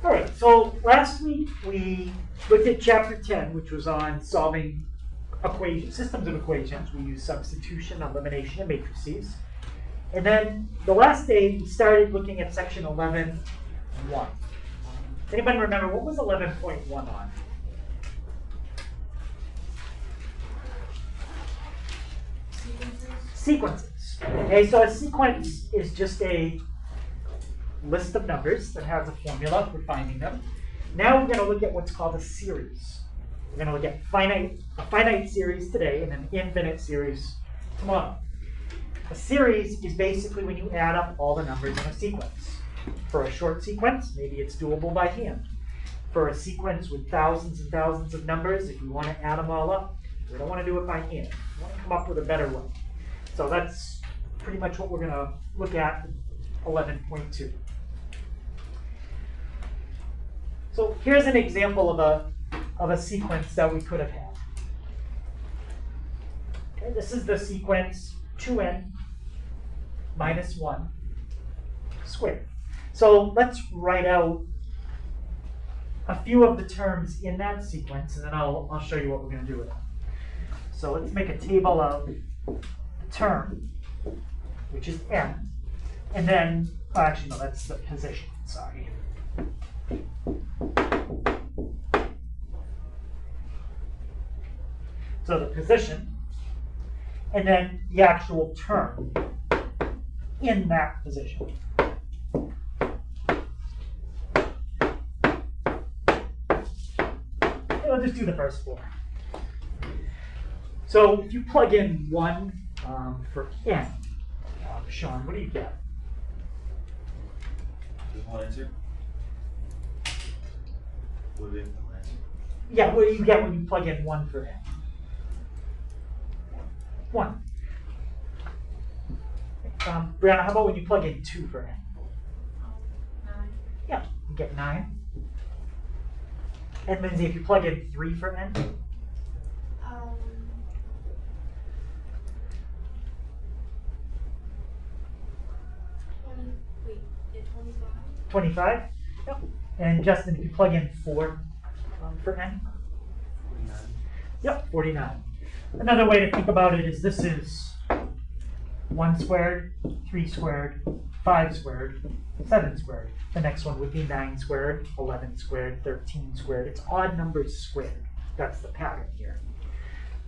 All right, so last week we looked at chapter 10, which was on solving systems of equations. We used substitution, elimination, and matrices. And then the last day we started looking at section 11.1. Anybody remember what was 11.1 on? Sequences. Okay, so a sequence is just a list of numbers that has a formula for finding them. Now we're going to look at what's called a series. We're going to look at a finite series today and an infinite series tomorrow. A series is basically when you add up all the numbers in a sequence. For a short sequence, maybe it's doable by hand. For a sequence with thousands and thousands of numbers, if you want to add them all up, we don't want to do it by hand. We want to come up with a better way. So that's pretty much what we're going to look at in 11.2. So here's an example of a sequence that we could have had. Okay, this is the sequence 2n minus 1 squared. So let's write out a few of the terms in that sequence, and then I'll show you what we're going to do with it. So let's make a table of the term, which is n, and then, actually no, that's the position, sorry. So the position, and then the actual term in that position. I'll just do the first four. So if you plug in 1 for n, Sean, what do you get? Just one answer? What do we have to answer? Yeah, what do you get when you plug in 1 for n? 1. Brianna, how about when you plug in 2 for n? 9. Yeah, you get 9. And Lindsay, if you plug in 3 for n? 25? Yep. And Justin, if you plug in 4 for n? 49. Yep, 49. Another way to think about it is this is 1 squared, 3 squared, 5 squared, 7 squared. The next one would be 9 squared, 11 squared, 13 squared. It's odd numbers squared. That's the pattern here.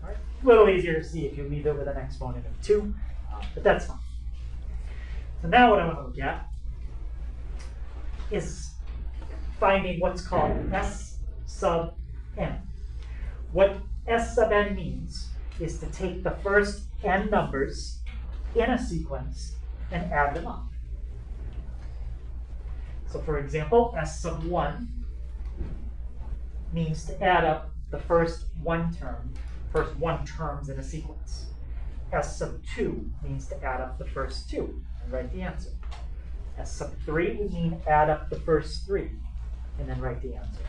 All right. A little easier to see if you leave it with an exponent of 2, but that's fine. So now what I want to look at is finding what's called S sub n. What S sub n means is to take the first n numbers in a sequence and add them up. So for example, S sub 1 means to add up the first one terms in a sequence. S sub 2 means to add up the first 2 and write the answer. S sub 3 would mean add up the first 3 and then write the answer.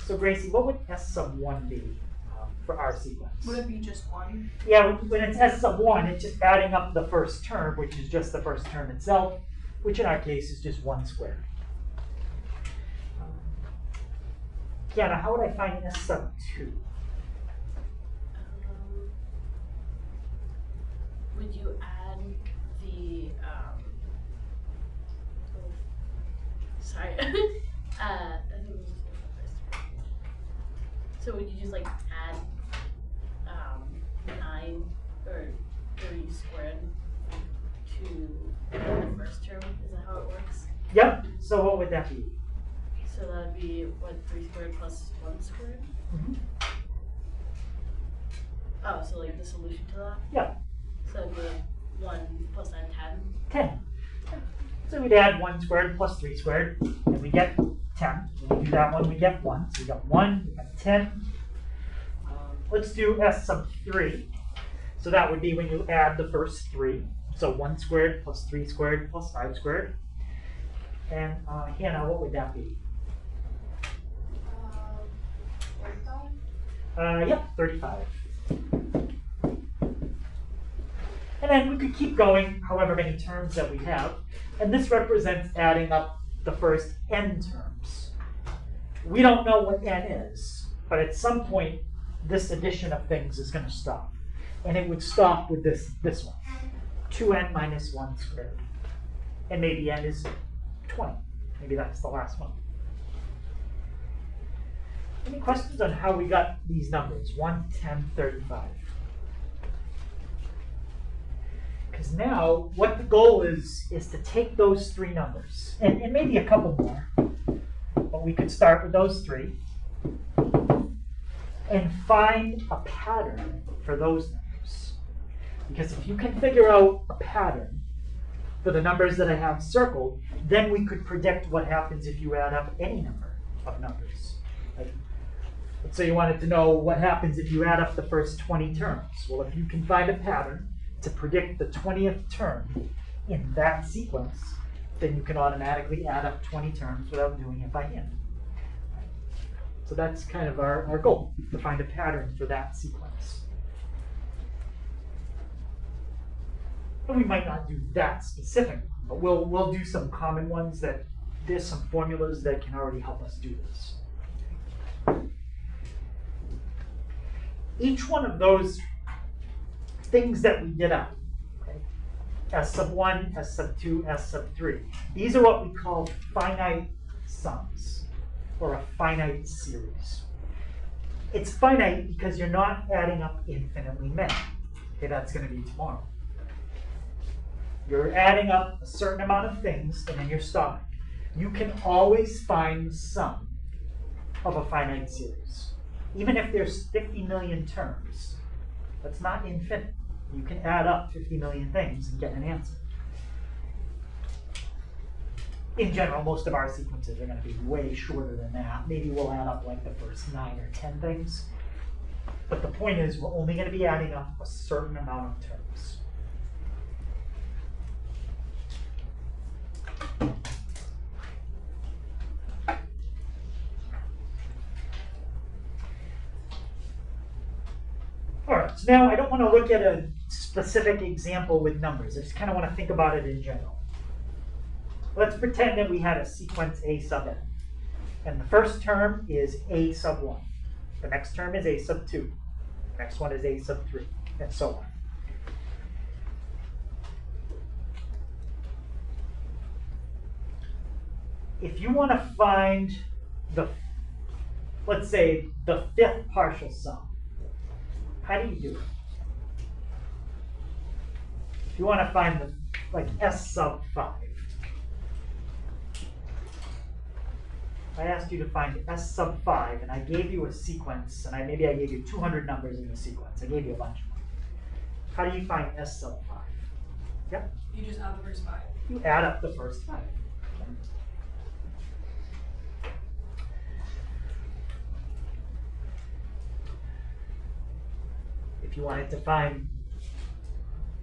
So Gracie, what would S sub 1 be for our sequence? Would it be just 1? Yeah, when it's S sub 1, it's just adding up the first term, which is just the first term itself, which in our case is just 1 squared. Kiana, how would I find S sub 2? Would you add the, sorry, I think it was the first. So would you just like add 9 or 3 squared to the first term? Is that how it works? Yep, so what would that be? So that would be, what, 3 squared plus 1 squared? Mm-hmm. Oh, so like the solution to that? Yeah, So it'd be 1 plus 9, 10. 10. So we'd add 1 squared plus 3 squared, and we get 10. When we do that one, we get 1. So we got 1, we got 10. Let's do S sub 3. So that would be when you add the first 3. So 1 squared plus 3 squared plus 5 squared. And Hannah, what would that be? 35. Yep, 35. And then we could keep going however many terms that we have. And this represents adding up the first n terms. We don't know what n is, but at some point, this addition of things is going to stop. And it would stop with this one, 2n minus 1 squared. And maybe n is 20. Maybe that's the last one. Any questions on how we got these numbers, 1, 10, 35? Because now, what the goal is to take those three numbers, and maybe a couple more, but we could start with those three, and find a pattern for those numbers. Because if you can figure out a pattern for the numbers that I have circled, then we could predict what happens if you add up any number of numbers. Let's say you wanted to know what happens if you add up the first 20 terms. Well, if you can find a pattern to predict the 20th term in that sequence, then you can automatically add up 20 terms without doing it by hand. So that's kind of our goal, to find a pattern for that sequence. And we might not do that specific, but we'll do some common ones that there's some formulas that can already help us do this. Each one of those things that we did out, okay, S sub 1, S sub 2, S sub 3, these are what we call finite sums, or a finite series. It's finite because you're not adding up infinitely many. Okay, that's going to be tomorrow. You're adding up a certain amount of things, and then you're stopping. You can always find the sum of a finite series. Even if there's 50 million terms, that's not infinite. You can add up 50 million things and get an answer. In general, most of our sequences are going to be way shorter than that. Maybe we'll add up like the first 9 or 10 things. But the point is, we're only going to be adding up a certain amount of terms. All right, so now I don't want to look at a specific example with numbers. I just kind of want to think about it in general. Let's pretend that we had a sequence A sub n. And the first term is A sub 1. The next term is A sub 2. The next one is A sub 3, and so on. If you want to find the, let's say, the fifth partial sum, how do you do it? If you want to find the, like, S sub 5, I asked you to find S sub 5, and I gave you a sequence, and maybe I gave you 200 numbers in the sequence. I gave you a bunch of them. How do you find S sub 5? Yep. You just add the first 5. You add up the first 5. If you wanted to find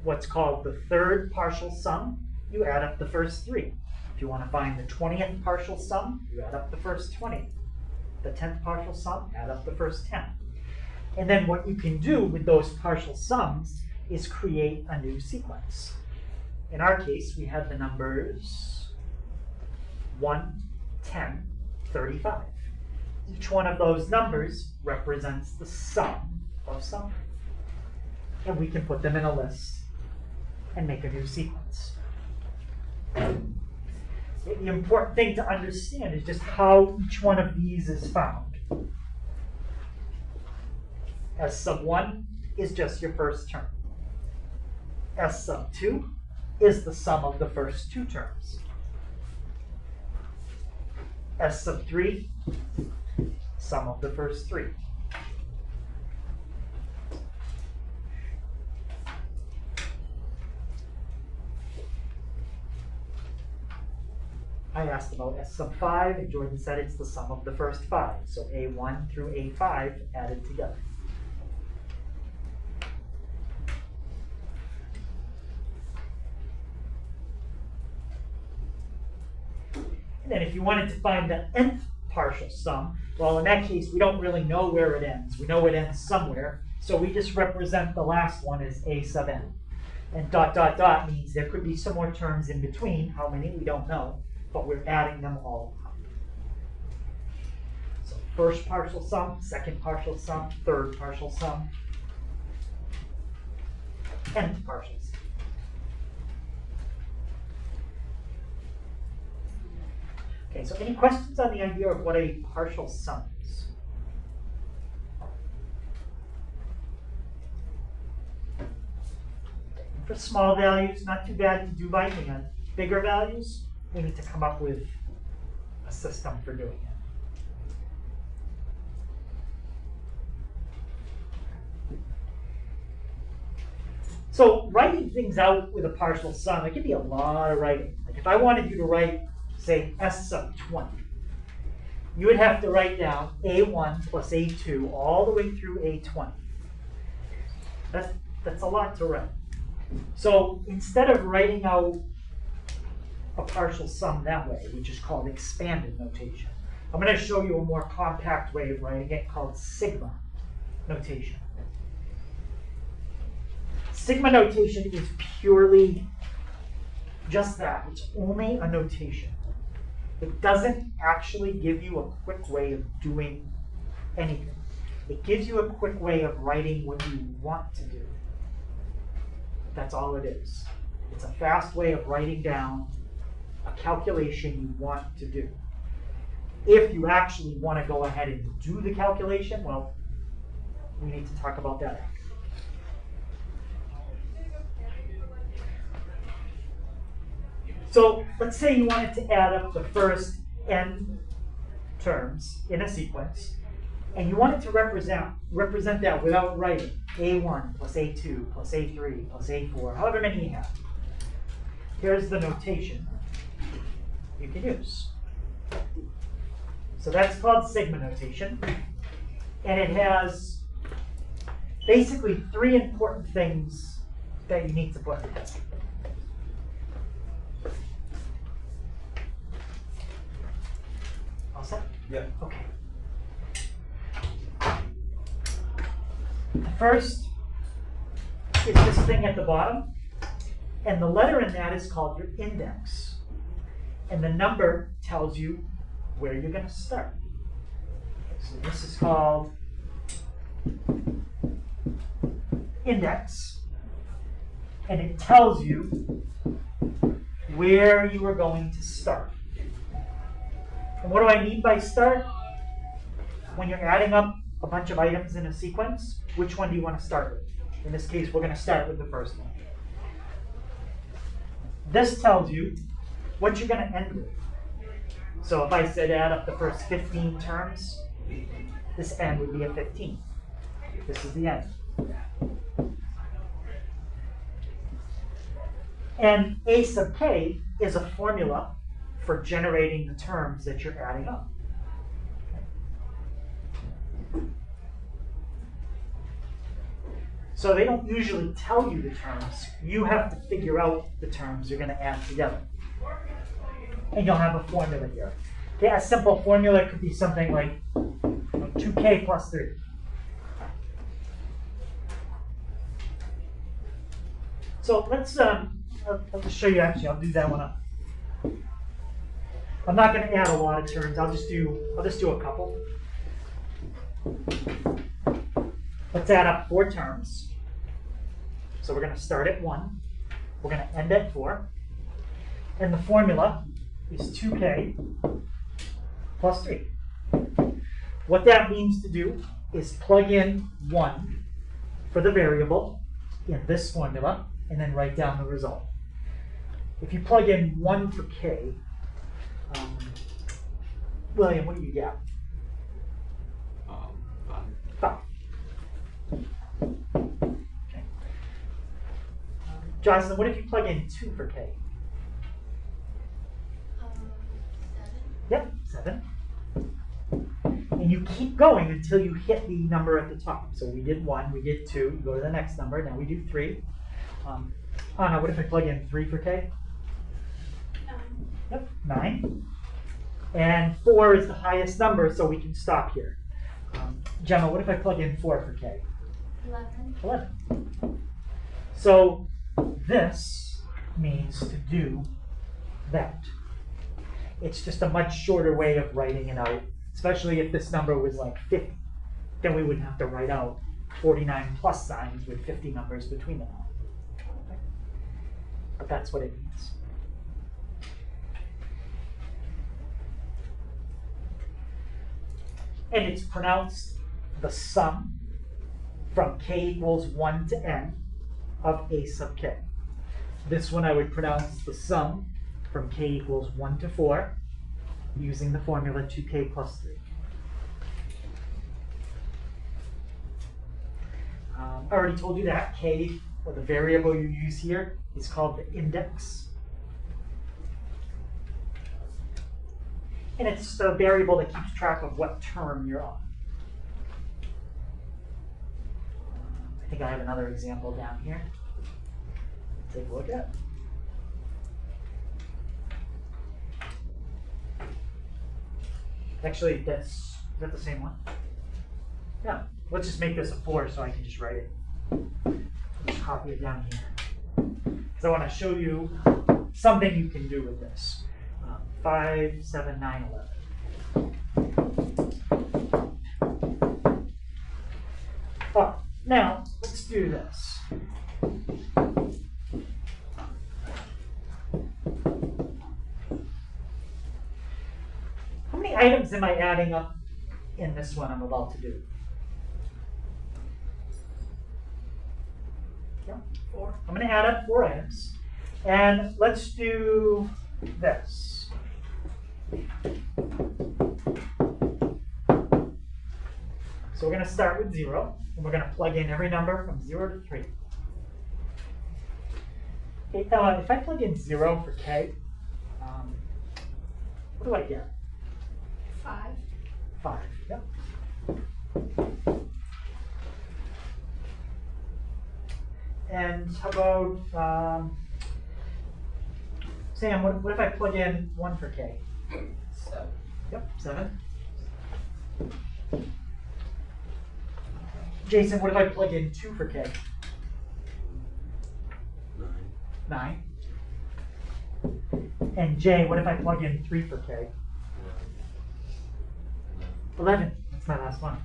what's called the third partial sum, you add up the first 3. If you want to find the 20th partial sum, you add up the first 20. The 10th partial sum, add up the first 10. And then what you can do with those partial sums is create a new sequence. In our case, we had the numbers 1, 10, 35. Each one of those numbers represents the sum of something. And we can put them in a list and make a new sequence. The important thing to understand is just how each one of these is found. S sub 1 is just your first term. S sub 2 is the sum of the first 2 terms. S sub 3, sum of the first 3. I asked about S sub 5, and Jordan said it's the sum of the first 5. So A1 through A5 added together. And then if you wanted to find the nth partial sum, well, in that case, we don't really know where it ends. We know it ends somewhere, so we just represent the last one as A sub n. And dot, dot, dot means there could be some more terms in between. How many, we don't know, but we're adding them all up. So first partial sum, second partial sum, third partial sum, nth partial sum. Okay, so any questions on the idea of what a partial sum is? For small values, not too bad to do by hand. Bigger values, we need to come up with a system for doing it. So writing things out with a partial sum, it can be a lot of writing. Like if I wanted you to write, say, s sub 20, you would have to write down a1 plus a2 all the way through a20. That's a lot to write. So instead of writing out a partial sum that way, which is called expanded notation, I'm going to show you a more compact way of writing it called sigma notation. Sigma notation is purely just that. It's only a notation. It doesn't actually give you a quick way of doing anything. It gives you a quick way of writing what you want to do. That's all it is. It's a fast way of writing down a calculation you want to do. If you actually want to go ahead and do the calculation, well, we need to talk about that. So let's say you wanted to add up the first n terms in a sequence, and you wanted to represent that without writing a1 plus a2 plus a3 plus a4, however many you have. Here's the notation you can use. So that's called sigma notation, and it has basically three important things that you need to put in it. All set? Yeah. Okay. The first is this thing at the bottom, and the letter in that is called your index. And the number tells you where you're going to start. So this is called index, and it tells you where you are going to start. And what do I mean by start? When you're adding up a bunch of items in a sequence, which one do you want to start with? In this case, we're going to start with the first one. This tells you what you're going to end with. So if I said add up the first 15 terms, this end would be a 15. This is the end. And a sub k is a formula for generating the terms that you're adding up. So they don't usually tell you the terms. You have to figure out the terms you're going to add together. And you'll have a formula here. Okay, a simple formula could be something like 2k plus 3. So let's, I'll just show you actually, I'll do that one up. I'm not going to add a lot of terms, I'll just do a couple. Let's add up 4 terms. So we're going to start at 1. We're going to end at 4. And the formula is 2k plus 3. What that means to do is plug in 1 for the variable in this formula and then write down the result. If you plug in 1 for k, William, what do you get? 5. Okay. Jocelyn, what if you plug in 2 for k? 7. Yep, 7. And you keep going until you hit the number at the top. So we did 1, we did 2, you go to the next number, now we do 3. Anna, what if I plug in 3 for k? 9. Yep, 9. And 4 is the highest number, so we can stop here. Gemma, what if I plug in 4 for k? 11. 11. So this means to do that. It's just a much shorter way of writing it out, especially if this number was like 50. Then we wouldn't have to write out 49 plus signs with 50 numbers between them all. Okay? But that's what it means. And it's pronounced the sum from k equals 1 to n of a sub k. This one I would pronounce the sum from k equals 1 to 4 using the formula 2k plus 3. I already told you that k, or the variable you use here, is called the index. And it's just a variable that keeps track of what term you're on. I think I have another example down here. Take a look at. Actually, is that the same one? Yeah. Let's just make this a 4 so I can just write it. Just copy it down here. Because I want to show you something you can do with this. 5, 7, 9, 11. Oh, now, let's do this. How many items am I adding up in this one I'm about to do? 4. I'm going to add up 4 items. And let's do this. So we're going to start with 0, and we're going to plug in every number from 0 to 3. Okay, if I plug in 0 for k, what do I get? 5. 5, yep. And how about, Sam, what if I plug in 1 for k? 7. Yep, 7. Jason, what if I plug in 2 for k? 9. And Jay, what if I plug in 3 for k? 11. That's my last one.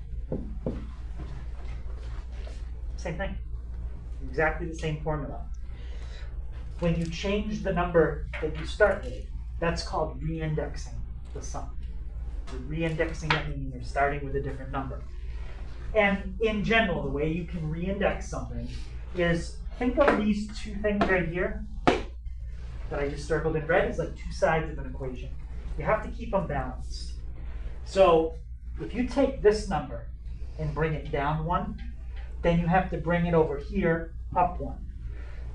Same thing. Exactly the same formula. When you change the number that you start with, that's called reindexing the sum. You're reindexing it, meaning you're starting with a different number. And in general, the way you can reindex something is, think of these 2 things right here that I just circled in red as like 2 sides of an equation. You have to keep them balanced. So if you take this number and bring it down 1, then you have to bring it over here up 1.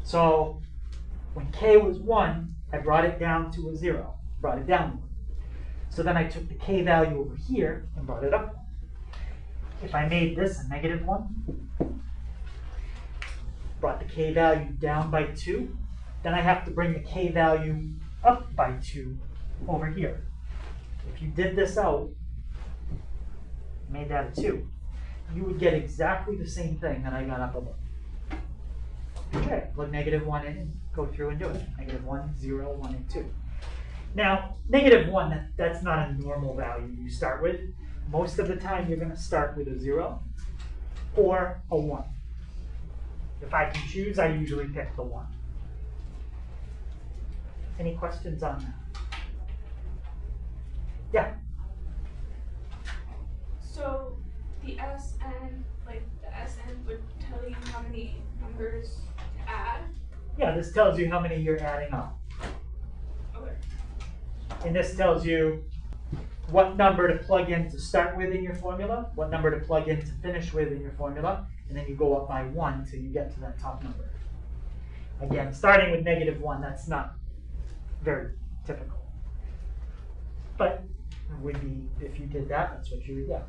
So when k was 1, I brought it down to a 0, brought it down 1. So then I took the k value over here and brought it up 1. If I made this a -1, brought the k value down by 2, then I have to bring the k value up by 2 over here. If you did this out, made that a 2, you would get exactly the same thing that I got up above. Okay, plug -1 in and go through and do it. -1, 0, 1, and 2. Now, -1, that's not a normal value you start with. Most of the time, you're going to start with a 0 or a 1. If I can choose, I usually pick the 1. Any questions on that? Yeah. So the SN, like the SN would tell you how many numbers to add. Yeah, this tells you how many you're adding up. Okay. And this tells you what number to plug in to start with in your formula, what number to plug in to finish with in your formula, and then you go up by 1 till you get to that top number. Again, starting with -1, that's not very typical. But it would be, if you did that, that's what you would get.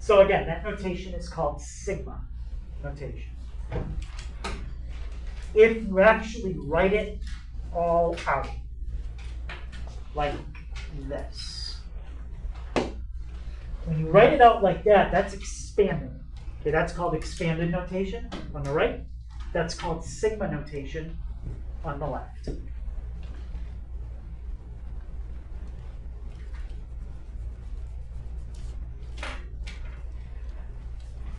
So again, that notation is called sigma notation. If you actually write it all out, like this. When you write it out like that, that's expanding. Okay, that's called expanded notation on the right. That's called sigma notation on the left.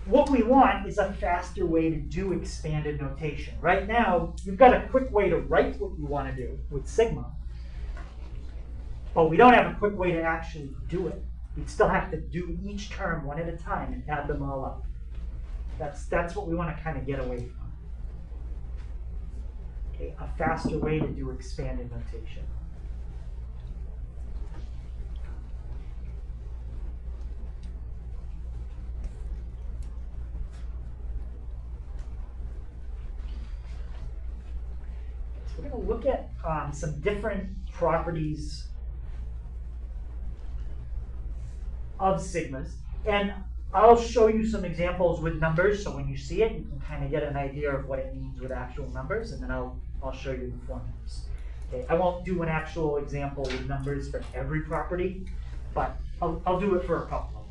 What we want is a faster way to do expanded notation. Right now, you've got a quick way to write what you want to do with sigma, but we don't have a quick way to actually do it. We'd still have to do each term one at a time and add them all up. That's what we want to kind of get away from. Okay, a faster way to do expanded notation. So we're going to look at some different properties of sigmas, and I'll show you some examples with numbers, so when you see it, you can kind of get an idea of what it means with actual numbers, and then I'll show you the formulas. Okay, I won't do an actual example with numbers for every property, but I'll do it for a couple of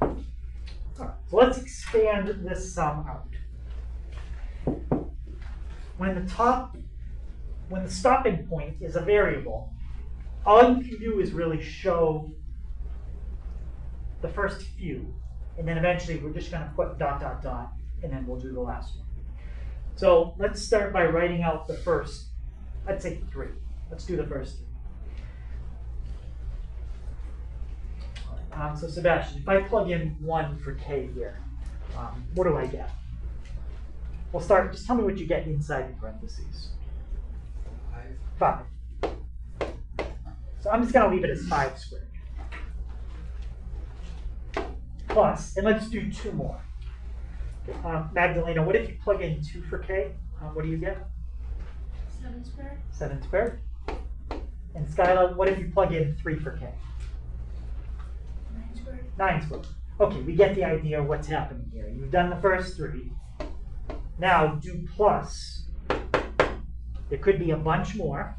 them. All right, so let's expand this sum out. When the stopping point is a variable, all you can do is really show the first few. And then eventually we're just going to put dot, dot, dot, and then we'll do the last one. So let's start by writing out the first, I'd say 3. Let's do the first 3. So Sebastian, if I plug in 1 for k here, what do I get? We'll start, just tell me what you get inside the parentheses. 5. So I'm just going to leave it as 5 squared. Plus, and let's do 2 more. Magdalena, what if you plug in 2 for k? What do you get? 7 squared. 7 squared. And Skylar, what if you plug in 3 for k? 9 squared. 9 squared. Okay, we get the idea of what's happening here. You've done the first 3. Now do plus. There could be a bunch more.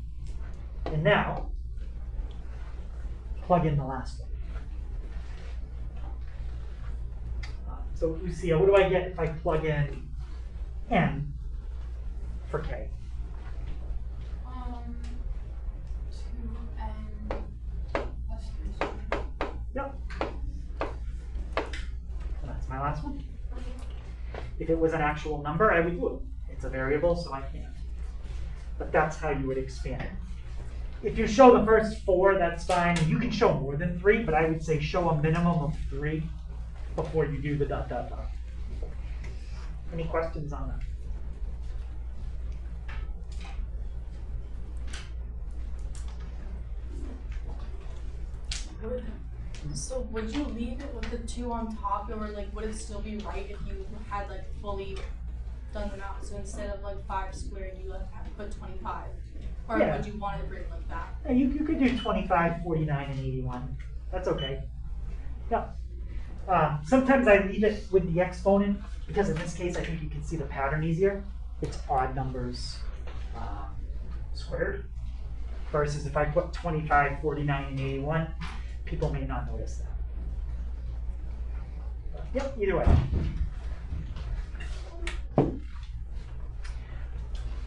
And now, plug in the last one. So Lucia, what do I get if I plug in n for k? 2n plus 3 squared. Yep. That's my last one. If it was an actual number, I would do it. It's a variable, so I can't. But that's how you would expand it. If you show the first 4, that's fine. You can show more than 3, but I would say show a minimum of 3 before you do the dot, dot, dot. Any questions on that? So would you leave it with the 2 on top, or like would it still be right if you had like fully done them out? So instead of like 5 squared, you like have to put 25, or Yeah. would you want it written like that? Yeah, you could do 25, 49, and 81. That's okay. Yeah. Sometimes I leave it with the exponent because in this case I think you can see the pattern easier. It's odd numbers squared versus if I put 25, 49, and 81, people may not notice that. But, yep, either way.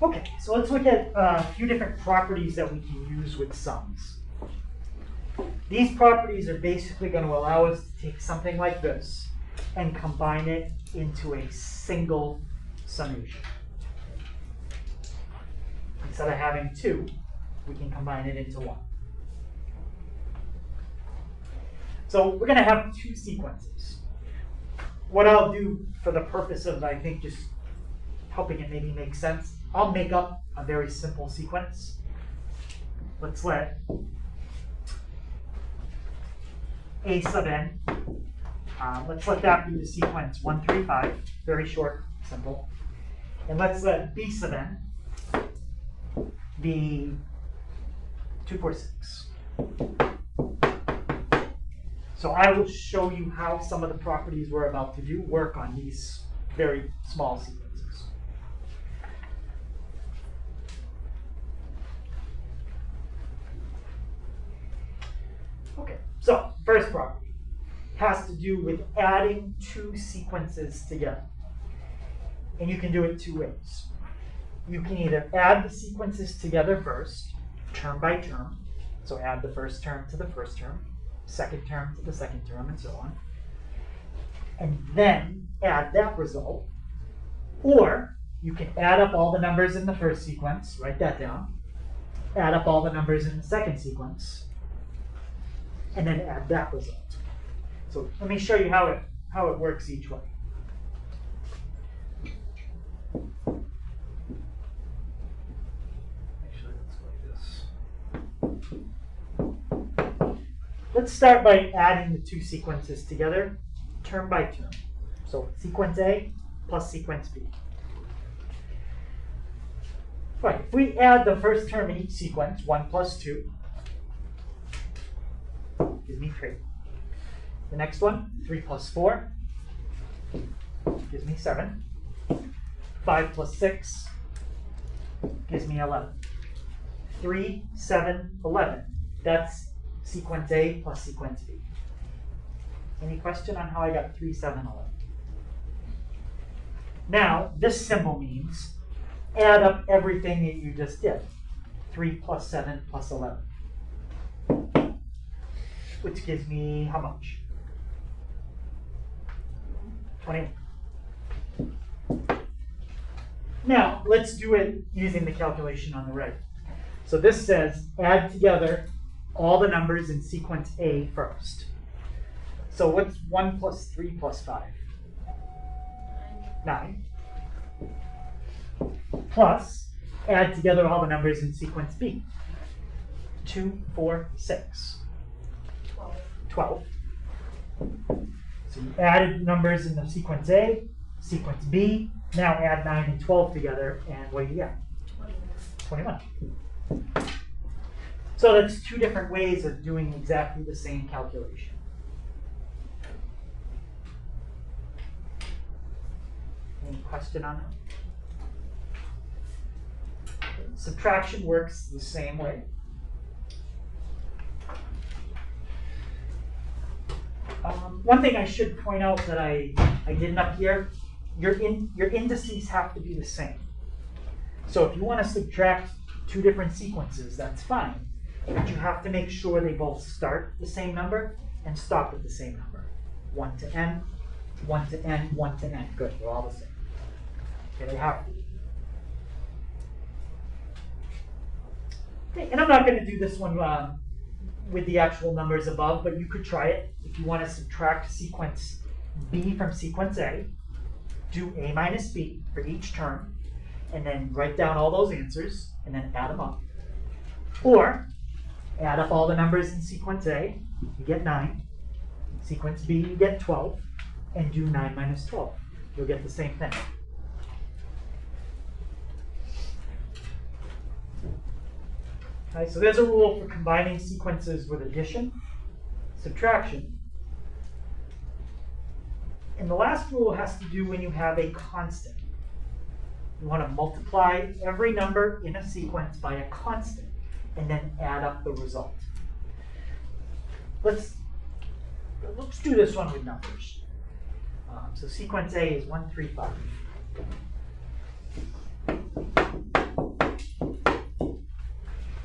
Okay, so let's look at a few different properties that we can use with sums. These properties are basically going to allow us to take something like this and combine it into a single summation. Instead of having 2, we can combine it into 1. So we're going to have 2 sequences. What I'll do for the purpose of, I think, just helping it maybe make sense, I'll make up a very simple sequence. Let's let A sub n, let's let that be the sequence 1, 3, 5, very short, simple. And let's let B sub n be 2, 4, 6. So I will show you how some of the properties we're about to do work on these very small sequences. So, first property has to do with adding two sequences together. And you can do it two ways. You can either add the sequences together first, term by term. So add the first term to the first term, second term to the second term, and so on. And then add that result. Or you can add up all the numbers in the first sequence, write that down, add up all the numbers in the second sequence, and then add that result. So let me show you how it works each way. Actually, let's go like this. Let's start by adding the two sequences together, term by term. So sequence A plus sequence B. Right, if we add the first term in each sequence, 1 plus 2, gives me 3. The next one, 3 plus 4, gives me 7. 5 plus 6 gives me 11. 3, 7, 11. That's sequence A plus sequence B. Any question on how I got 3, 7, 11? Now, this symbol means add up everything that you just did. 3 plus 7 plus 11. Which gives me how much? 21. Now, let's do it using the calculation on the right. So this says add together all the numbers in sequence A first. So what's 1 plus 3 plus 5? 9. Plus, add together all the numbers in sequence B. 2, 4, 6. 12. So you added numbers in the sequence A, sequence B. Now add 9 and 12 together, and what do you get? 21. So that's two different ways of doing exactly the same calculation. Any question on that? Subtraction works the same way. One thing I should point out that I didn't up here, your indices have to be the same. So if you want to subtract two different sequences, that's fine. But you have to make sure they both start the same number and stop at the same number. 1 to n, 1 to n, 1 to n. Good, they're all the same. Okay, they have to be. Okay, and I'm not going to do this one with the actual numbers above, but you could try it. If you want to subtract sequence B from sequence A, do A minus B for each term, and then write down all those answers, and then add them up. Or, add up all the numbers in sequence A, you get 9. Sequence B, you get 12, and do 9 minus 12. You'll get the same thing. Okay, so there's a rule for combining sequences with addition, subtraction. And the last rule has to do when you have a constant. You want to multiply every number in a sequence by a constant and then add up the result. Let's do this one with numbers. So sequence A is 1, 3, 5.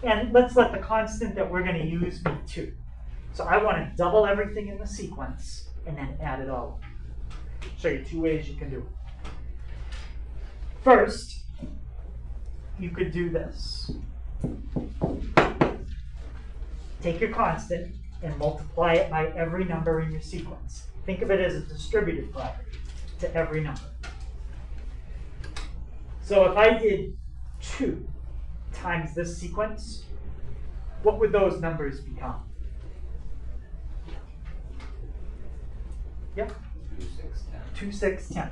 And let's let the constant that we're going to use be 2. So I want to double everything in the sequence and then add it all up. Show you two ways you can do it. First, you could do this. Take your constant and multiply it by every number in your sequence. Think of it as a distributive property to every number. So if I did 2 times this sequence, what would those numbers become? Yep. 2, 6, 10.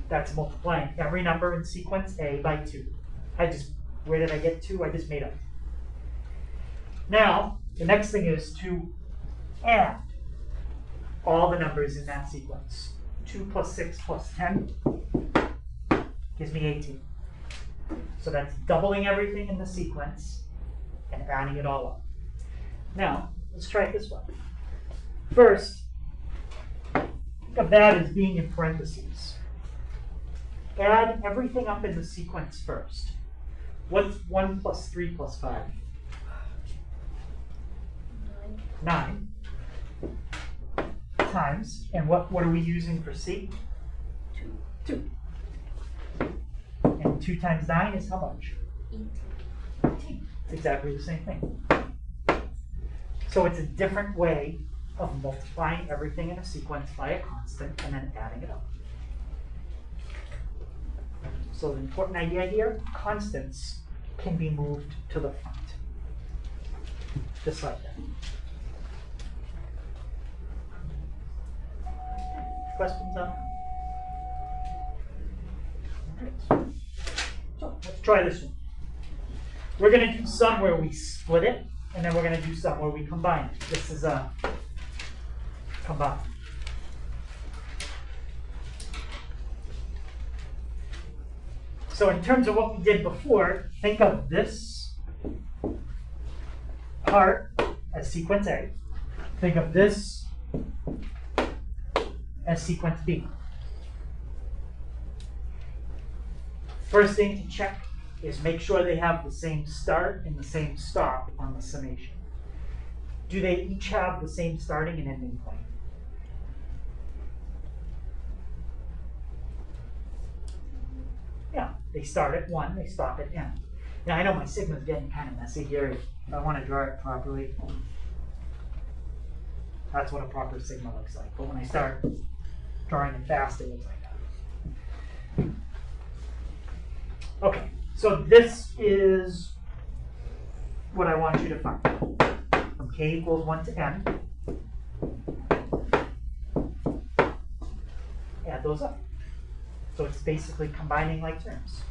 That's multiplying every number in sequence A by 2. Where did I get 2? I just made up. Now, the next thing is to add all the numbers in that sequence. 2 plus 6 plus 10 gives me 18. So that's doubling everything in the sequence and adding it all up. Now, let's try it this way. First, think of that as being in parentheses. Add everything up in the sequence first. What's 1 plus 3 plus 5? 9 times, and what are we using for C? 2. And 2 times 9 is how much? 18. It's exactly the same thing. So it's a different way of multiplying everything in a sequence by a constant and then adding it up. So the important idea here, constants can be moved to the front. Just like that. Questions on that? So let's try this one. We're going to do some where we split it, and then we're going to do some where we combine it. This is a combine. So in terms of what we did before, think of this part as sequence A. Think of this as sequence B. First thing to check is make sure they have the same start and the same stop on the summation. Do they each have the same starting and ending point? Yeah, they start at 1, they stop at n. Now I know my sigma is getting kind of messy here. If I want to draw it properly, that's what a proper sigma looks like. But when I start drawing it fast, it looks like that. Okay, so this is what I want you to find. From k equals 1 to n, add those up. So it's basically combining like terms.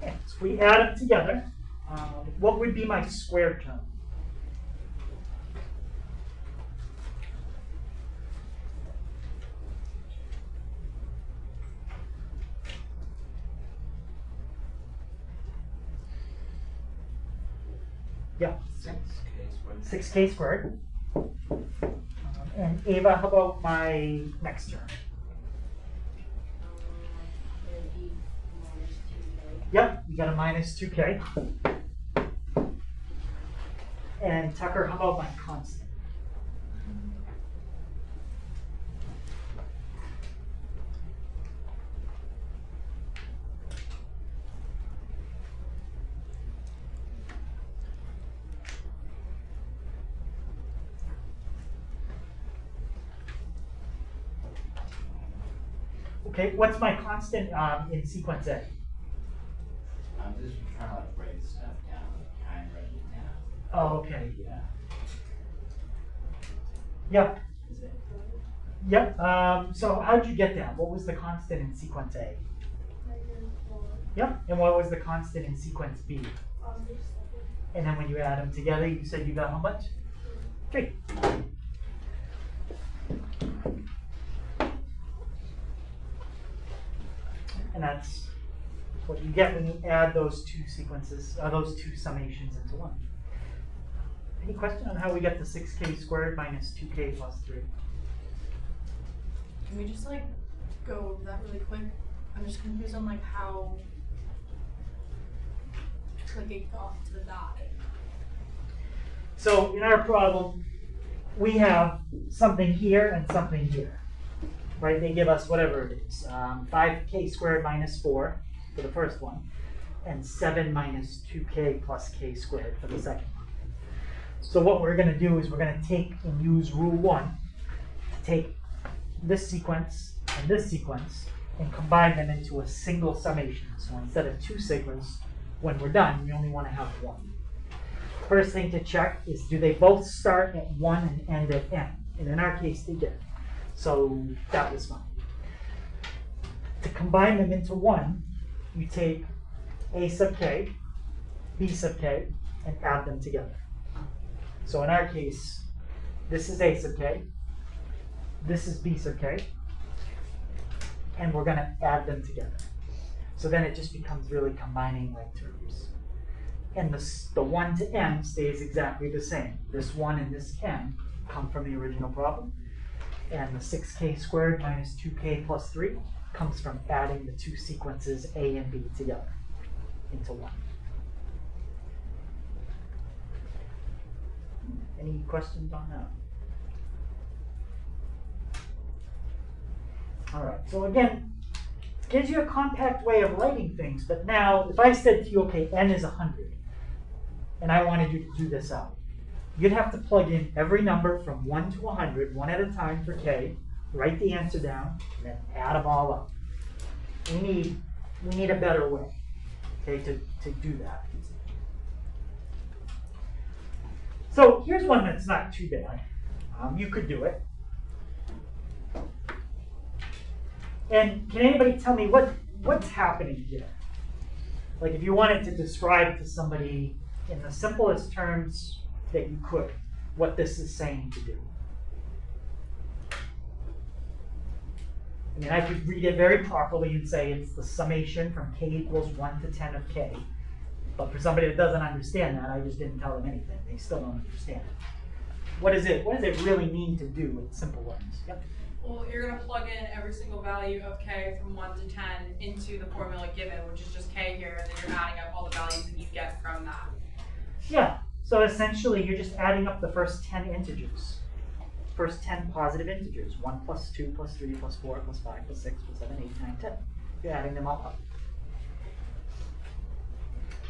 Okay, so if we add them together, what would be my squared term? Yeah, 6k squared. And Ava, how about my next term? Yep, you got a minus 2k. And Tucker, how about my constant? Okay, what's my constant in sequence A? I'm just trying to like break stuff down, kind of break it down. Oh, okay. Yeah. Yep. Yep. So how'd you get that? What was the constant in sequence A? Yep. And what was the constant in sequence B? And then when you add them together, you said you got how much? 3. And that's what you get when you add those two sequences, those two summations into one. Any question on how we get to 6k squared minus 2k plus 3? Can we just like go over that really quick? I'm just confused on like how like it got to that. So in our problem, we have something here and something here, right? They give us whatever it is, 5k squared minus 4 for the first one, and 7 minus 2k plus k squared for the second one. So what we're going to do is we're going to take and use rule 1 to take this sequence and combine them into a single summation. So instead of 2 sigmas, when we're done, we only want to have 1. First thing to check is, do they both start at 1 and end at n? And in our case, they did. So that was fine. To combine them into 1, you take a sub k, b sub k, and add them together. So in our case, this is a sub k, this is b sub k, and we're going to add them together. So then it just becomes really combining like terms. And the 1 to n stays exactly the same. This 1 and this n come from the original problem. And the 6k squared minus 2k plus 3 comes from adding the two sequences a and b together into 1. Any questions on that? All right, so again, gives you a compact way of writing things, but now if I said to you, okay, n is 100, and I wanted you to do this out, you'd have to plug in every number from 1 to 100, one at a time for k, write the answer down, and then add them all up. We need a better way, okay, to do that. So here's one that's not too bad. You could do it. And can anybody tell me what's happening here? Like if you wanted to describe to somebody in the simplest terms that you could, what this is saying to do. I mean, I could read it very properly and say it's the summation from k equals 1 to 10 of k. But for somebody that doesn't understand that, I just didn't tell them anything. They still don't understand it. What does it really mean to do in simple words? Yep. Well, you're going to plug in every single value of k from 1 to 10 into the formula given, which is just k here, and then you're adding up all the values that you get from that. Yeah, so essentially you're just adding up the first 10 integers. First 10 positive integers. 1 plus 2 plus 3 plus 4 plus 5 plus 6 plus 7, 8, 9, 10. You're adding them all up.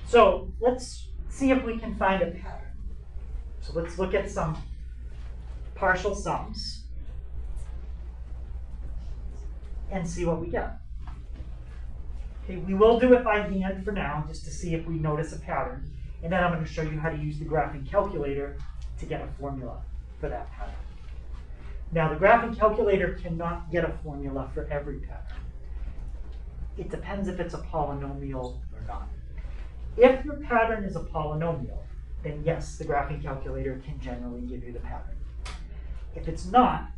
So let's see if we can find a pattern. So let's look at some partial sums and see what we get. Okay, we will do it by hand for now, just to see if we notice a pattern. And then I'm going to show you how to use the graphing calculator to get a formula for that pattern. Now, the graphing calculator cannot get a formula for every pattern. It depends if it's a polynomial or not. If your pattern is a polynomial, then yes, the graphing calculator can generally give you the pattern. If it's not,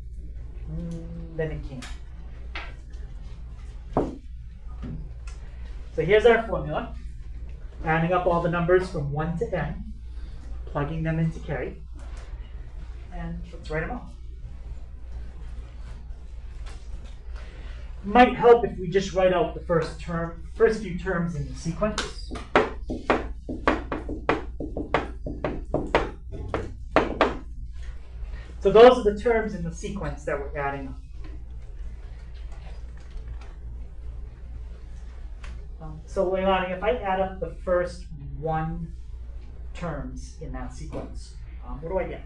then it can't. So here's our formula. Adding up all the numbers from 1 to n, plugging them into k, and let's write them off. Might help if we just write out the first few terms in the sequence. So those are the terms in the sequence that we're adding up. So Leilani, if I add up the first 1 terms in that sequence, what do I get?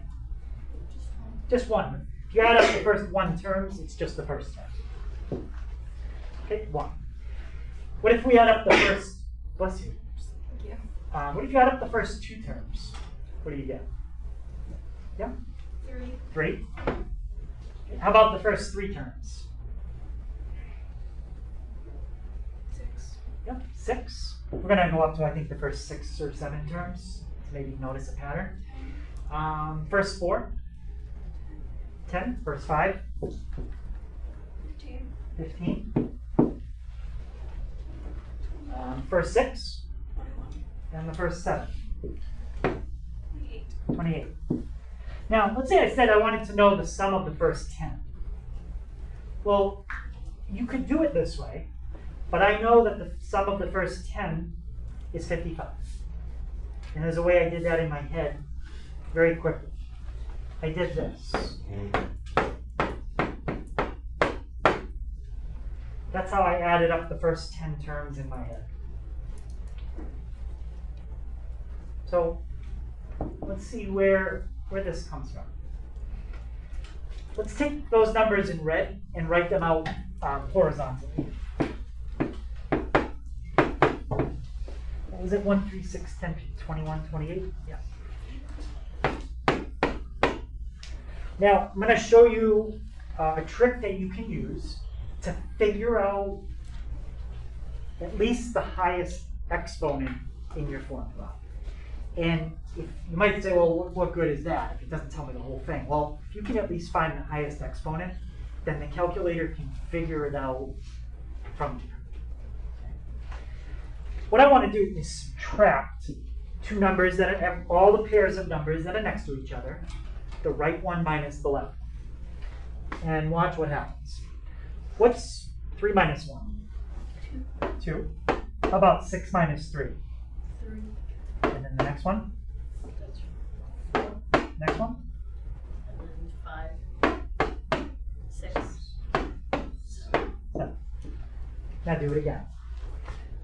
Just 1. If you add up the first 1 terms, it's just the first term. Okay, 1. What if we add up the first, bless you. Thank you. What if you add up the first 2 terms? What do you get? Yeah? 3. Okay, how about the first 3 terms? 6. Yep, 6. We're going to go up to, I think, the first 6 or 7 terms to maybe notice a pattern. First 4. 10. First 5. 15. 15. First 6. 21. And the first 7. 28. 28. Now, let's say I said I wanted to know the sum of the first 10. Well, you could do it this way, but I know that the sum of the first 10 is 55. And there's a way I did that in my head very quickly. I did this. That's how I added up the first 10 terms in my head. So let's see where this comes from. Let's take those numbers in red and write them out horizontally. What was it? 1, 3, 6, 10, 21, 28? Yeah. Now, I'm going to show you a trick that you can use to figure out at least the highest exponent in your formula. And if, you might say, well, what good is that if it doesn't tell me the whole thing? Well, if you can at least find the highest exponent, then the calculator can figure it out from here. Okay. What I want to do is subtract two numbers that have all the pairs of numbers that are next to each other, the right one minus the left one. And watch what happens. What's 3 minus 1? 2. How about 6 minus 3? 3. And then the next one? That's 4. Next one? And then 5. 6. 7. Now do it again.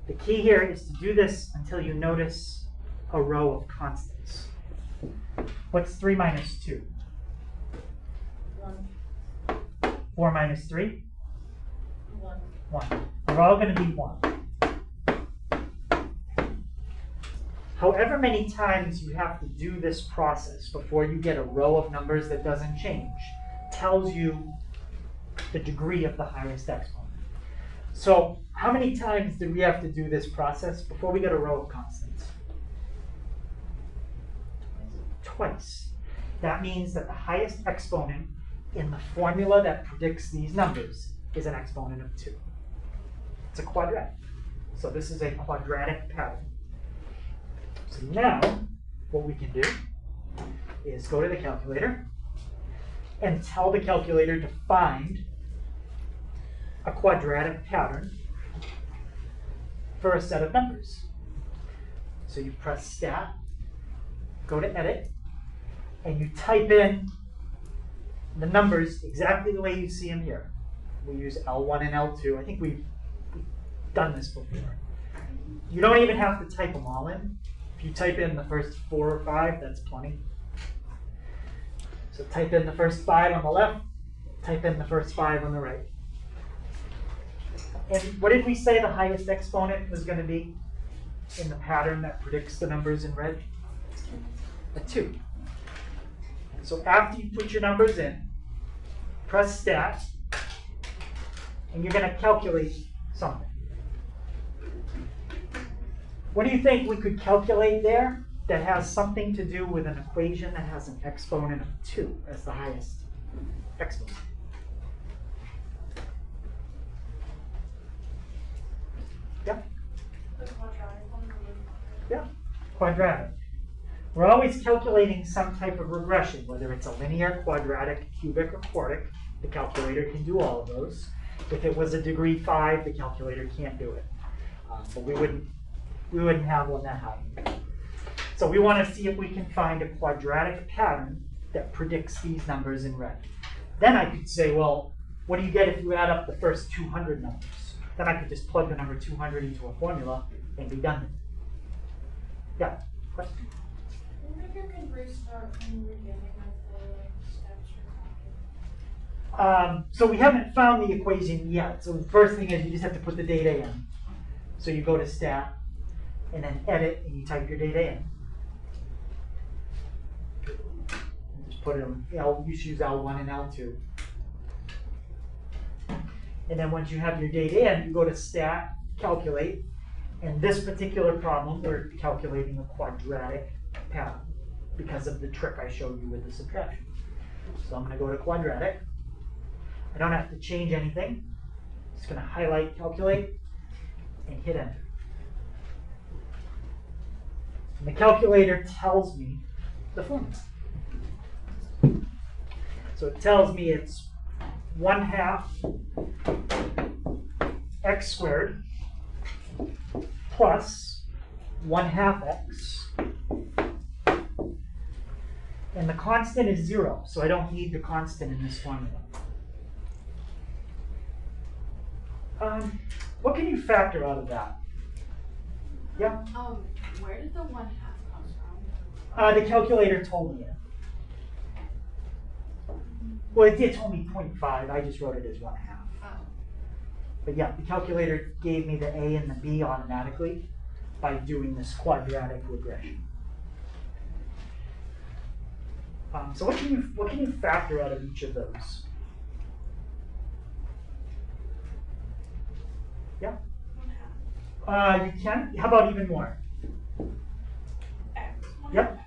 The key here is to do this until you notice a row of constants. What's 3 minus 2? 1. 4 minus 3? 1. 1. They're all going to be 1. However many times you have to do this process before you get a row of numbers that doesn't change tells you the degree of the highest exponent. So how many times did we have to do this process before we get a row of constants? Twice. That means that the highest exponent in the formula that predicts these numbers is an exponent of 2. It's a quadratic. So this is a quadratic pattern. So now what we can do is go to the calculator and tell the calculator to find a quadratic pattern for a set of numbers. So you press Stat, go to Edit, and you type in the numbers exactly the way you see them here. We use L1 and L2. I think we've done this before. You don't even have to type them all in. If you type in the first 4 or 5, that's plenty. So type in the first 5 on the left, type in the first 5 on the right. And what did we say the highest exponent was going to be in the pattern that predicts the numbers in red? A 2. So after you put your numbers in, press Stat, and you're going to calculate something. What do you think we could calculate there that has something to do with an equation that has an exponent of 2 as the highest exponent? Yeah? The quadratic one. Yeah, quadratic. We're always calculating some type of regression, whether it's a linear, quadratic, cubic, or quartic. The calculator can do all of those. If it was a degree 5, the calculator can't do it. But we wouldn't have one that high. So we want to see if we can find a quadratic pattern that predicts these numbers in red. Then I could say, well, what do you get if you add up the first 200 numbers? Then I could just plug the number 200 into a formula and be done. Yeah, question? I wonder if you can restart from the beginning of the steps you're talking. So we haven't found the equation yet. So the first thing is you just have to put the data in. So you go to Stat, and then Edit, and you type your data in. And just put it in, you should use L1 and L2. And then once you have your data in, you go to Stat, Calculate. And this particular problem, we're calculating a quadratic pattern because of the trick I showed you with the subtraction. So I'm going to go to quadratic. I don't have to change anything. Just going to highlight, calculate, and hit enter. And the calculator tells me the formula. So it tells me it's 1/2 x squared plus 1/2 x. And the constant is 0, so I don't need the constant in this formula. What can you factor out of that? Yeah? Where did the 1/2 come from? The calculator told me it. Well, it did told me 0.5. I just wrote it as 1/2. Oh. But yeah, the calculator gave me the A and the B automatically by doing this quadratic regression. So what can you factor out of each of those? Yeah. 1/2. You can. How about even more? X. Yep.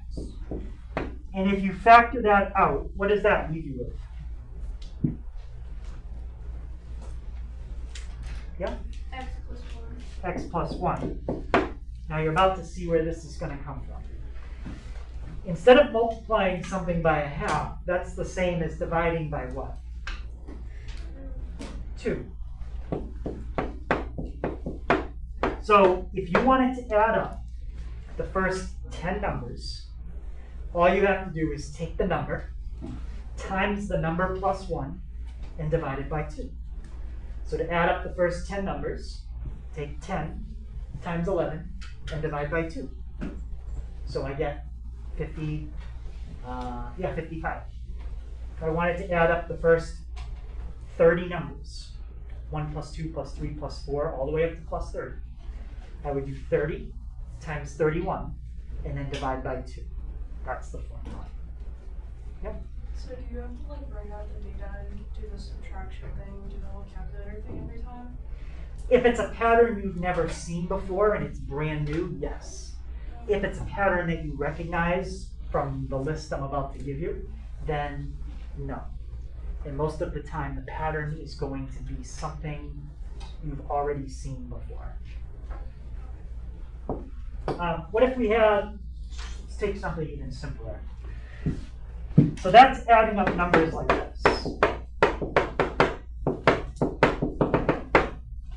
And if you factor that out, what does that leave you with? Yeah. X plus 1. X plus 1. Now you're about to see where this is going to come from. Instead of multiplying something by a half, that's the same as dividing by what? 2. So if you wanted to add up the first 10 numbers, all you have to do is take the number times the number plus 1 and divide it by 2. So to add up the first 10 numbers, take 10 times 11 and divide by 2. So I get 55. If I wanted to add up the first 30 numbers, 1 plus 2 plus 3 plus 4, all the way up to plus 30, I would do 30 times 31 and then divide by 2. That's the formula. Yep. So do you have to like write out the data and do the subtraction thing, do the whole calculator thing every time? If it's a pattern you've never seen before and it's brand new, yes. If it's a pattern that you recognize from the list I'm about to give you, then no. And most of the time, the pattern is going to be something you've already seen before. What if we had, let's take something even simpler. So that's adding up numbers like this.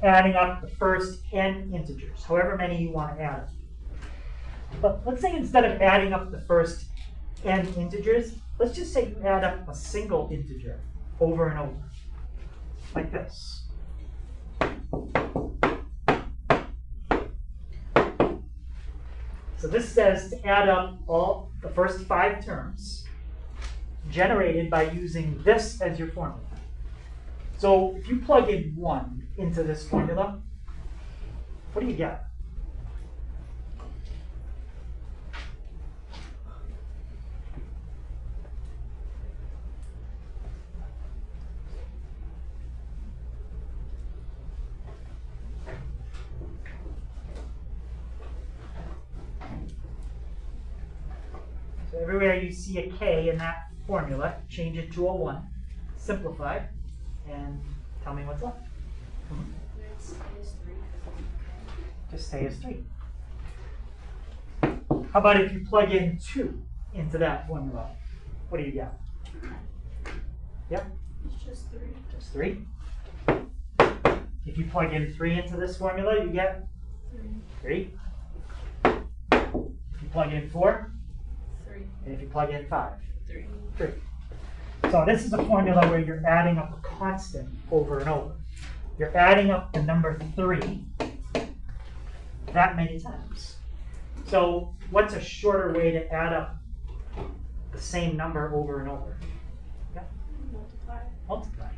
Adding up the first n integers, however many you want to add up. But let's say instead of adding up the first n integers, let's just say you add up a single integer over and over, like this. So this says to add up all the first 5 terms generated by using this as your formula. So if you plug in 1 into this formula, what do you get? So everywhere you see a k in that formula, change it to a 1, simplify, and tell me what's left. Just say it's 3. How about if you plug in 2 into that formula? What do you get? Yep. It's just 3. Just 3. If you plug in 3 into this formula, you get 3. If you plug in 4, 3. and if you plug in 5, 3. 3. So this is a formula where you're adding up a constant over and over. You're adding up the number 3 that many times. So what's a shorter way to add up the same number over and over? Yeah? Multiply. Multiply.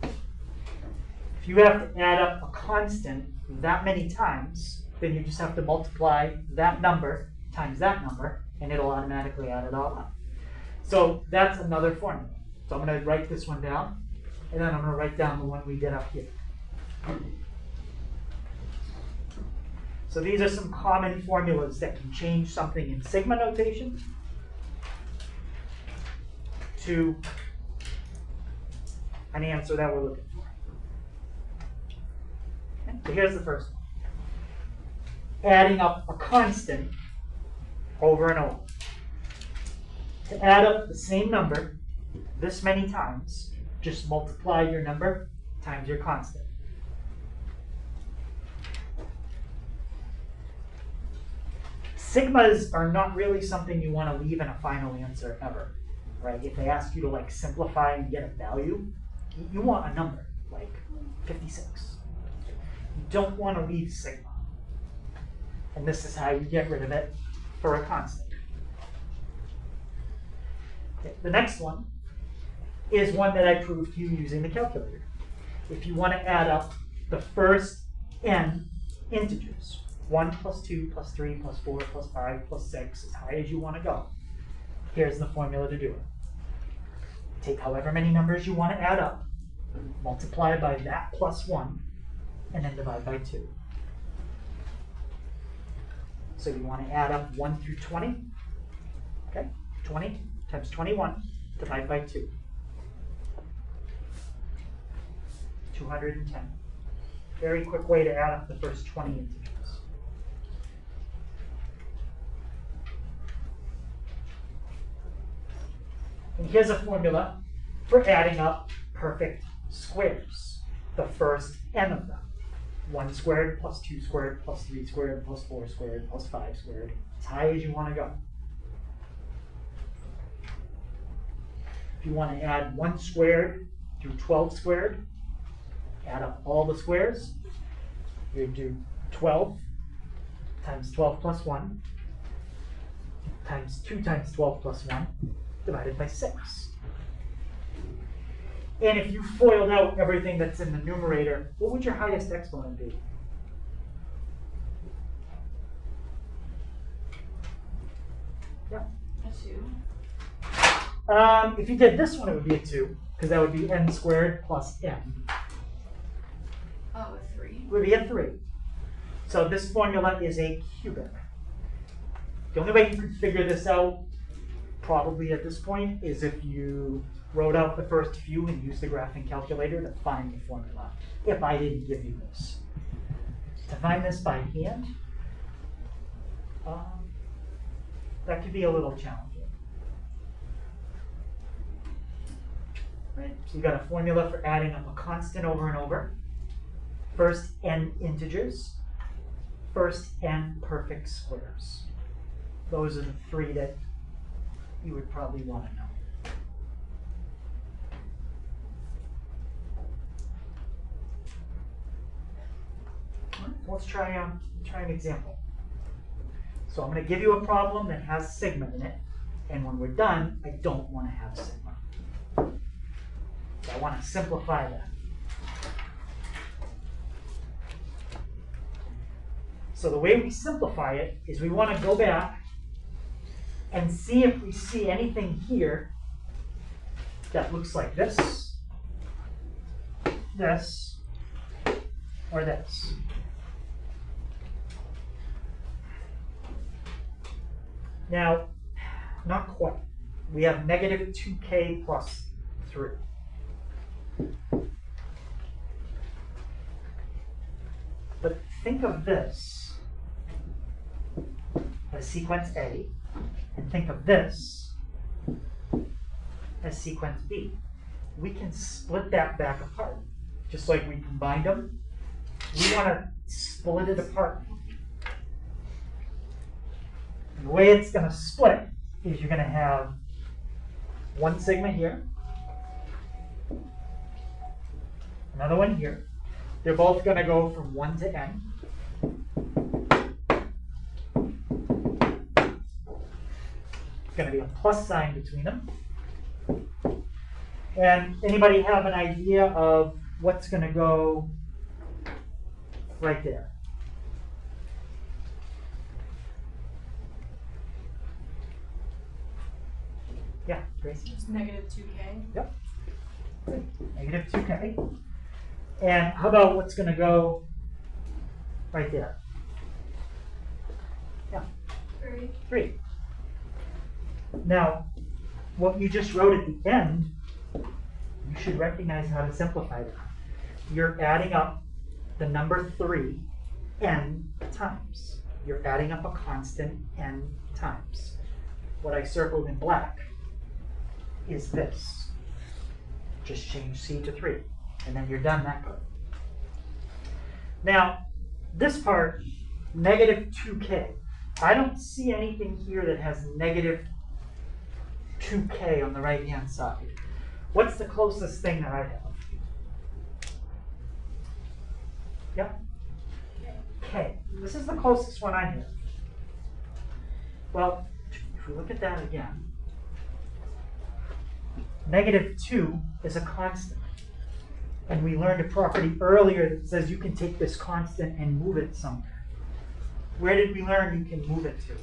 If you have to add up a constant that many times, then you just have to multiply that number times that number, and it'll automatically add it all up. So that's another formula. So I'm going to write this one down, and then I'm going to write down the one we did up here. So these are some common formulas that can change something in sigma notation to an answer that we're looking for. Okay, so here's the first one. Adding up a constant over and over. To add up the same number this many times, just multiply your number times your constant. Sigmas are not really something you want to leave in a final answer ever, right? If they ask you to like simplify and get a value, you want a number, like 56. You don't want to leave sigma. And this is how you get rid of it for a constant. Okay, the next one is one that I proved to you using the calculator. If you want to add up the first n integers, 1 plus 2 plus 3 plus 4 plus 5 plus 6, as high as you want to go, here's the formula to do it. Take however many numbers you want to add up, multiply by that plus 1, and then divide by 2. So you want to add up 1 through 20. Okay, 20 times 21, divide by 2. 210. Very quick way to add up the first 20 integers. And here's a formula for adding up perfect squares, the first n of them. 1 squared plus 2 squared plus 3 squared plus 4 squared plus 5 squared, as high as you want to go. If you want to add 1 squared through 12 squared, add up all the squares, you do 12 times 12 plus 1 times 2 times 12 plus 1 divided by 6. And if you FOILed out everything that's in the numerator, what would your highest exponent be? Yeah. A 2. If you did this one, it would be a 2, because that would be n squared plus n. Oh, a 3. It would be a 3. So this formula is a cubic. The only way you could figure this out, probably at this point, is if you wrote out the first few and used the graphing calculator to find the formula, if I didn't give you this. To find this by hand, that could be a little challenging. Right? So you got a formula for adding up a constant over and over. First n integers, first n perfect squares. Those are the 3 that you would probably want to know. All right, let's try an example. So I'm going to give you a problem that has sigma in it, and when we're done, I don't want to have sigma. So I want to simplify that. So the way we simplify it is we want to go back and see if we see anything here that looks like this, this, or this. Now, not quite. We have negative 2k plus 3. But think of this as sequence A, and think of this as sequence B. We can split that back apart, just like we combined them. We want to split it apart. And the way it's going to split is you're going to have 1 sigma here, another one here. They're both going to go from 1 to n. It's going to be a plus sign between them. And anybody have an idea of what's going to go right there? Yeah, Gracie? Just negative 2k. Yep. Negative 2k. And how about what's going to go right there? Yeah. 3. 3. Now, what you just wrote at the end, you should recognize how to simplify that. You're adding up the number 3 n times. You're adding up a constant n times. What I circled in black is this. Just change c to 3, and then you're done that part. Now, this part, negative 2k. I don't see anything here that has negative 2k on the right-hand side. What's the closest thing that I have? Yep. K. This is the closest one I have. Well, if we look at that again, negative 2 is a constant. And we learned a property earlier that says you can take this constant and move it somewhere. Where did we learn you can move it to?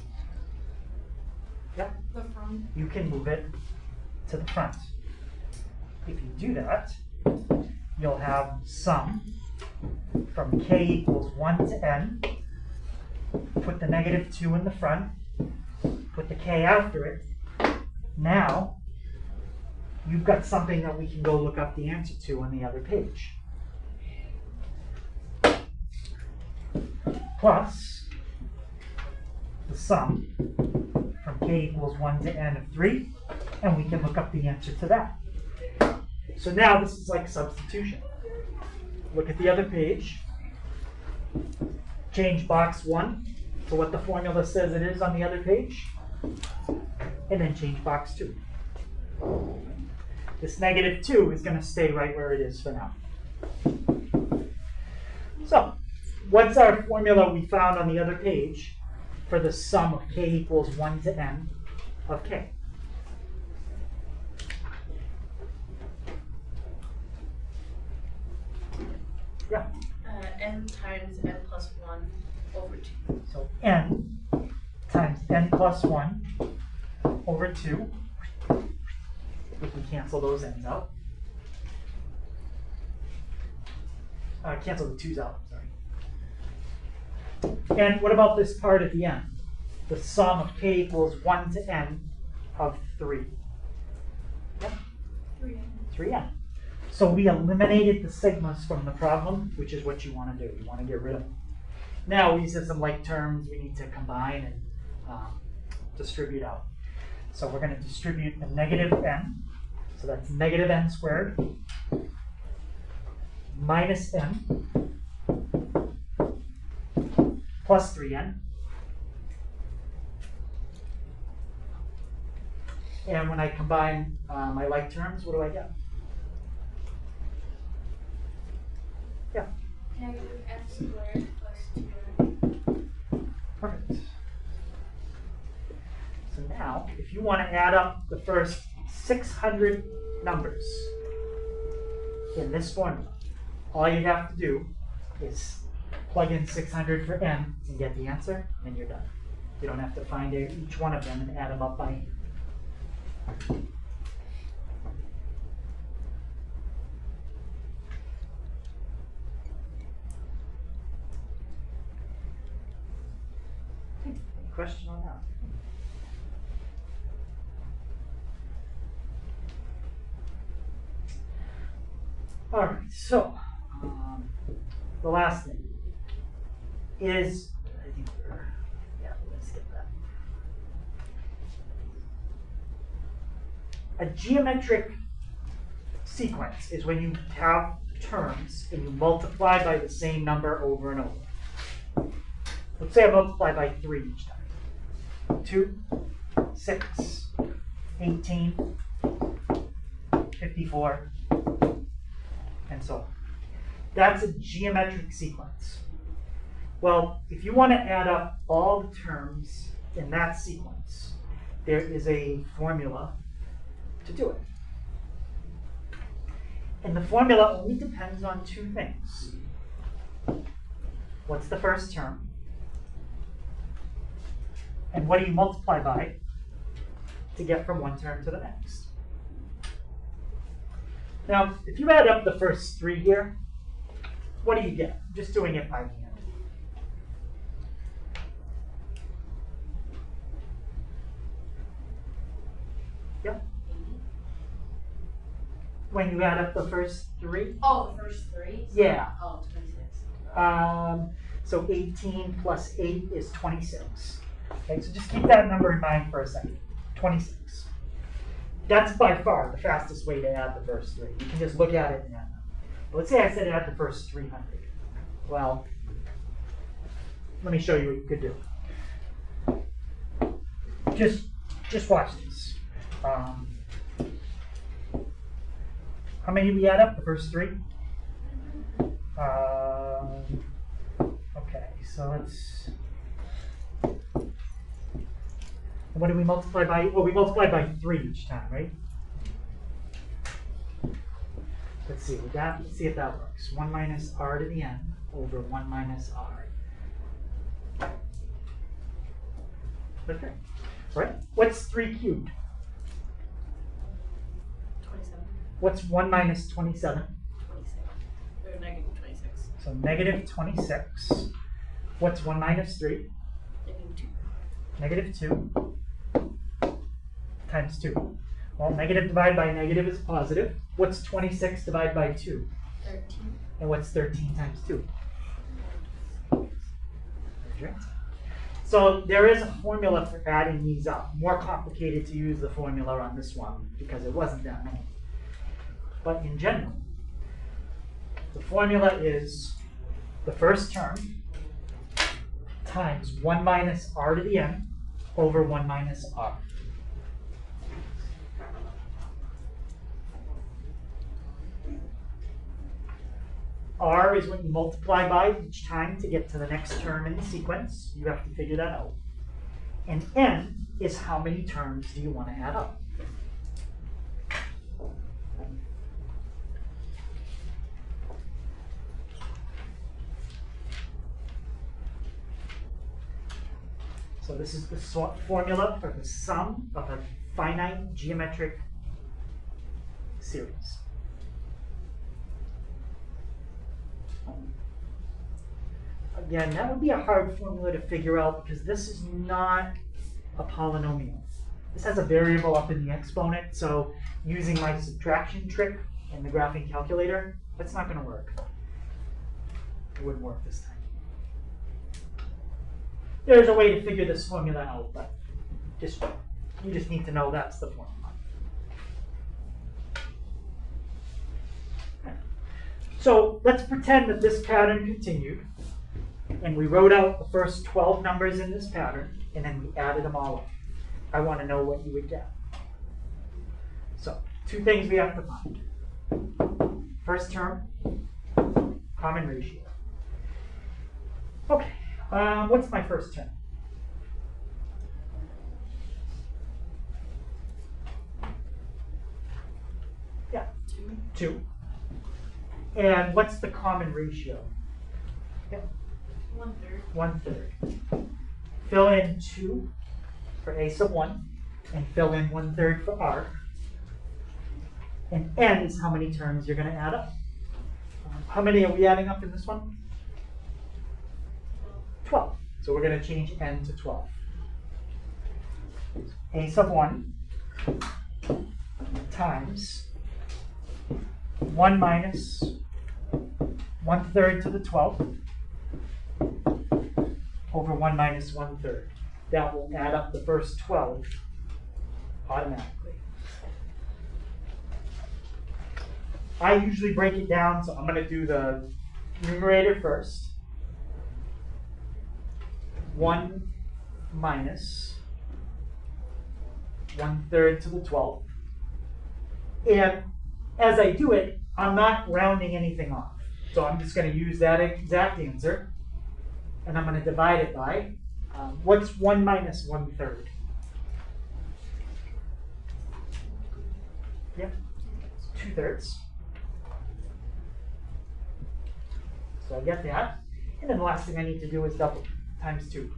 Yep. The front. You can move it to the front. If you do that, you'll have sum from k equals 1 to n. Put the negative 2 in the front. Put the k after it. Now, you've got something that we can go look up the answer to on the other page. Plus the sum from k equals 1 to n of 3 And we can look up the answer to that. So now this is like substitution. Look at the other page. Change box 1 to what the formula says it is on the other page. And then change box 2. This -2 is going to stay right where it is for now. So, what's our formula we found on the other page for the sum of k equals 1 to n of k? Yeah. N times n plus 1 over 2. So n times n plus 1 over 2. We can cancel those n's out. Cancel the 2's out, sorry. And what about this part at the end? The sum of k equals 1 to n of 3. Yep. 3n. So we eliminated the sigmas from the problem, which is what you want to do. You want to get rid of them. Now these are some like terms we need to combine and distribute out. So we're going to distribute the -n. So that's -n squared minus n plus 3n. And when I combine my like terms, what do I get? Yeah. -n squared plus 2n. Perfect. So now, if you want to add up the first 600 numbers in this formula, all you have to do is plug in 600 for n and get the answer, and you're done. You don't have to find each one of them and add them up by hand. Any question on that? All right, so the last thing is, I think we're gonna skip that. A geometric sequence is when you have terms and you multiply by the same number over and over. Let's say I multiply by 3 each time. 2, 6, 18, 54, and so on. That's a geometric sequence. Well, if you want to add up all the terms in that sequence, there is a formula to do it. And the formula only depends on 2 things. What's the first term? And what do you multiply by to get from one term to the next? Now, if you add up the first 3 here, what do you get? I'm just doing it by hand. Yep. When you add up the first 3? Oh, the first 3? Yeah. Oh, 26. So 18 plus 8 is 26. Okay, so just keep that number in mind for a second. 26. That's by far the fastest way to add the first 3. You can just look at it and add them. But let's say I said add the first 300. Well, let me show you what you could do. Just watch this. How many do we add up? The first 3? Okay, so let's. What do we multiply by? Well, we multiply by 3 each time, right? Let's see. Let's see if that works. 1 minus r to the n over 1 minus r. Okay. Right? What's 3 cubed? 27. What's 1 minus 27? 26. Or negative 26. So negative 26. What's 1 minus 3? Negative 2. Negative 2 times 2. Well, negative divided by negative is positive. What's 26 divided by 2? 13. And what's 13 times 2? There's your answer. So there is a formula for adding these up. More complicated to use the formula on this one because it wasn't that many. But in general, the formula is the first term times 1 minus r to the n over 1 minus r. R is what you multiply by each time to get to the next term in the sequence. You have to figure that out. And n is how many terms do you want to add up. So this is the formula for the sum of a finite geometric series. Again, that would be a hard formula to figure out because this is not a polynomial. This has a variable up in the exponent, so using my subtraction trick in the graphing calculator, that's not going to work. It wouldn't work this time. There's a way to figure this formula out, but you just need to know that's the formula. So let's pretend that this pattern continued, and we wrote out the first 12 numbers in this pattern, and then we added them all up. I want to know what you would get. So, two things we have to find. First term, common ratio. Okay, what's my first term? Yeah, 2. And what's the common ratio? Yep. 1/3. 1/3. Fill in 2 for a sub 1, and fill in 1/3 for r. And n is how many terms you're going to add up. How many are we adding up in this one? 12. So we're going to change n to 12. A sub 1 times 1 minus 1/3 to the 12th over 1 minus 1/3. That will add up the first 12 automatically. I usually break it down, so I'm going to do the numerator first. 1 minus 1/3 to the 12th. And as I do it, I'm not rounding anything off. So I'm just going to use that exact answer, and I'm going to divide it by, what's 1 minus 1/3? Yep, 2/3. So I get that. And then the last thing I need to do is double, times 2. You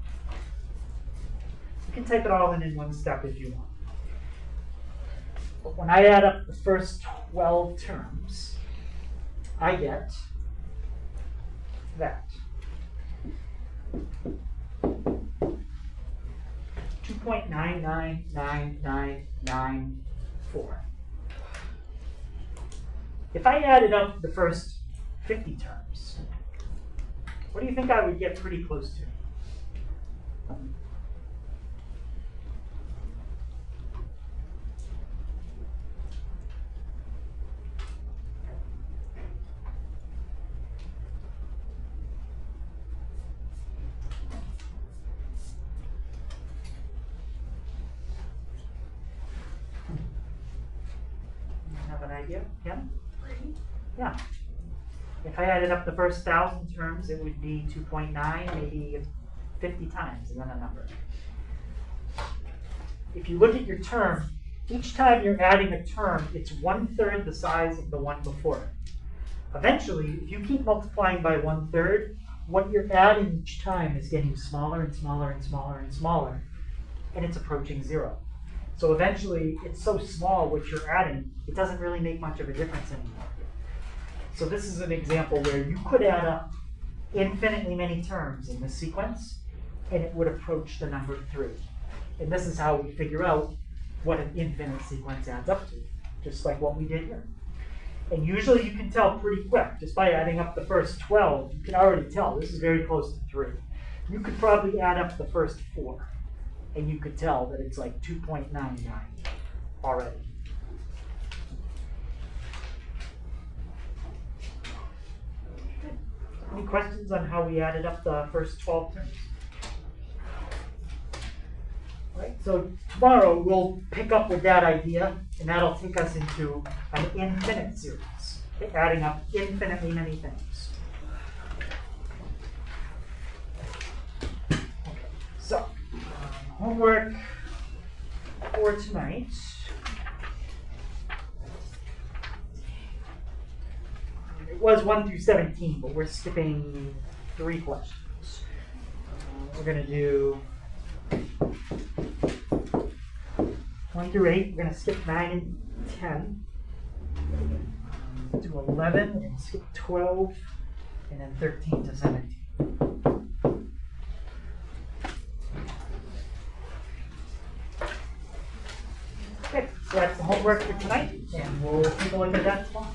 can type it all in one step if you want. But when I add up the first 12 terms, I get that. 2.9999994. If I added up the first 50 terms, what do you think I would get pretty close to? Have an idea? Yeah? Yeah. If I added up the first 1,000 terms, it would be 2.9, maybe 50 times, and then a number. If you look at your term, each time you're adding a term, it's 1/3 the size of the one before it. Eventually, if you keep multiplying by 1/3, what you're adding each time is getting smaller and smaller and smaller and smaller, and it's approaching 0. So eventually, it's so small what you're adding, it doesn't really make much of a difference anymore. So this is an example where you could add up infinitely many terms in this sequence, and it would approach the number 3. And this is how we figure out what an infinite sequence adds up to, just like what we did here. And usually you can tell pretty quick, just by adding up the first 12, you can already tell this is very close to 3. you could probably add up the first 4, and you could tell that it's like 2.99 already. Any questions on how we added up the first 12 terms? Right, so tomorrow we'll pick up with that idea, and that'll take us into an infinite series, okay, adding up infinitely many things. Okay, so homework for tonight. It was 1 through 17, but we're skipping 3 questions. We're going to do 1 through 8. We're going to skip 9 and 10. To 11, we're going to skip 12, and then 13 to 17. Okay, so that's the homework for tonight, and we'll take a look at that tomorrow.